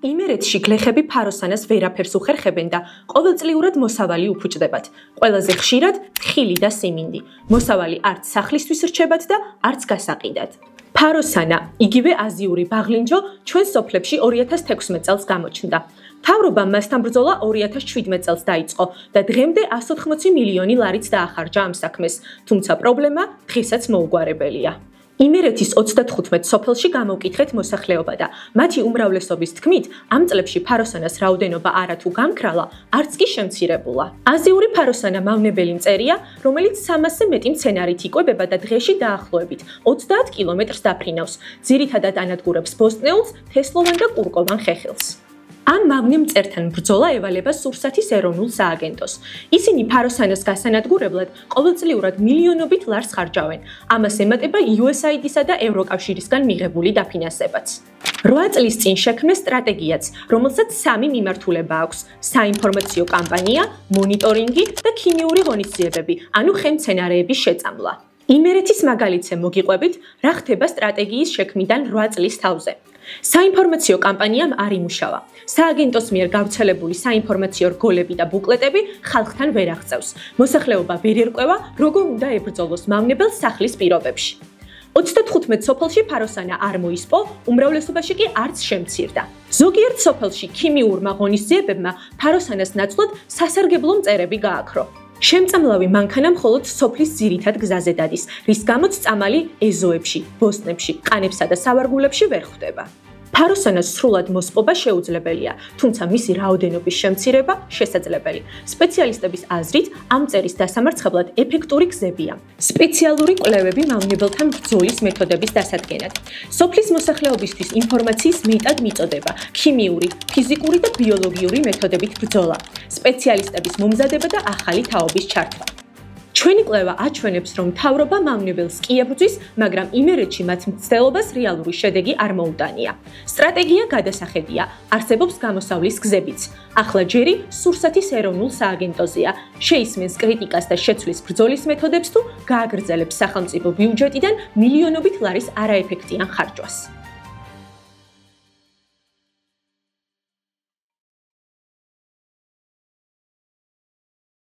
იმერეთში გლეხები ფაროსანას ვერაფერს უხერხებენ და ყოველწლიურად მოსავალი უფუჭდებათ. ყველაზე ხშირად თხილი და siმინდი. მოსავალი არც სახლისთვის რჩებათ და არც გასაყიდად. ფაროსანა, იგივე აზიური ბაღლინჯო, ჩვენ სოფლებში 2016 წელს გამოჩნდა. მთავრობამ მასთან ბრძოლა 2017 წელს დაიწყო და დღემდე 180 მილიონი ლარიც დაახარჯა ამ საქმეს, თუმცა პრობლემა დღესაც მოუგვარებელია. იმერეთის 35 სოფელში გამოვკითხეთ მოსახლეობა და მათი უმრავლესობის თქმით, ამ წლებში ფაროსანას რაოდენობა არათუ გამქრალა, არც კი შემცირებულა. აზიური ფაროსანა მავნებელი მწერია, რომელიც 300-ზე მეტი მცენარით იკვებება და დღეში დაახლოებით 30 კილომეტრს დაფრინავს. ძირითადად ანადგურებს ბოსტნეულს, თესლოვან და კურკოვან ხეხილს. ამ მავნე მწერთან ბრძოლა ევალება სურსათის ეროვნულ სააგენტოს. ისინი ფაროსანას გასანადგურებლად ყოველწლიურად მილიონობით ლარს ხარჯავენ. ამას ემატება USAID-ისა და ევროკავშირისგან მიღებული დაფინანსებაც. 8 წლის წინ შექმნეს სტრატეგიაც, რომელსაც 3 მიმართულება აქვს: საინფორმაციო კამპანია, მონიტორინგი და ქიმიური ღონისძიებები, ანუ ხემცენარეების შეწამლა. იმერეთის მაგალითზე მოგიყვებით, რა ხდება სტრატეგიის შექმნიდან 8 წლის თავზე. საინფორმაციო კამპანიამ არ იმუშავა. სააგენტოს მიერ გავრცელებული საინფორმაციო რგოლები და ბუკლეტები ხალხთან ვერ აღწევს. მოსახლეობა ვერ ერკვევა, როგორ უნდა ებრძოლოს მავნებელს სახლის პირობებში. 35 სოფელში ფაროსანა არ მოისპო, უმრავლესობაში კი არც შემცირდა. ზოგიერთ სოფელში ქიმიურმა ღონისძიებებმა ფაროსანას ნაცვლად სასარგებლო მწერები გააქრო. შემწამლავი მანქანა მხოლოდ სოფლის ძირითად გზაზე დადის, რის გამოც წამალი ეზოებში, ბოსტნებში, ყანებსა და სავარგულებში ვერ ხვდება. ფაროსანას სრულად მოსპობა შეუძლებელია, თუმცა მისი რაოდენობის შემცირება შესაძლებელი. სპეციალისტების აზრით, ამ მწერის დასამარცხებლად ეფექტური გზებია. სპეციალური კვლევები მავნებელთან ბრძოლის მეთოდების დასადგენად. სოფლის მოსახლეობისთვის ინფორმაციის მეტად მიწოდება, ქიმიური, ფიზიკური და ბიოლოგიური მეთოდებით ბრძოლა, სპეციალისტების მომზადება და ახალი თაობის ჩართვა. ჩვენი კვლევა აჩვენებს, რომ მთავრობა მავნებელს კი ებრძვის, მაგრამ იმერეთში მათ მცდელობას რეალური შედეგი არ მოუტანია. სტრატეგია გადასახედია, არსებობს გამოსავლის გზებიც. ახლა ჯერი სურსათის ეროვნულ სააგენტოზეა. შეისმენს კრიტიკას და შეცვლის ბრძოლის მეთოდებს თუ გააგრძელებს სახელმწიფო ბიუჯეტიდან მილიონობით ლარის არაეფექტიან ხარჯვას.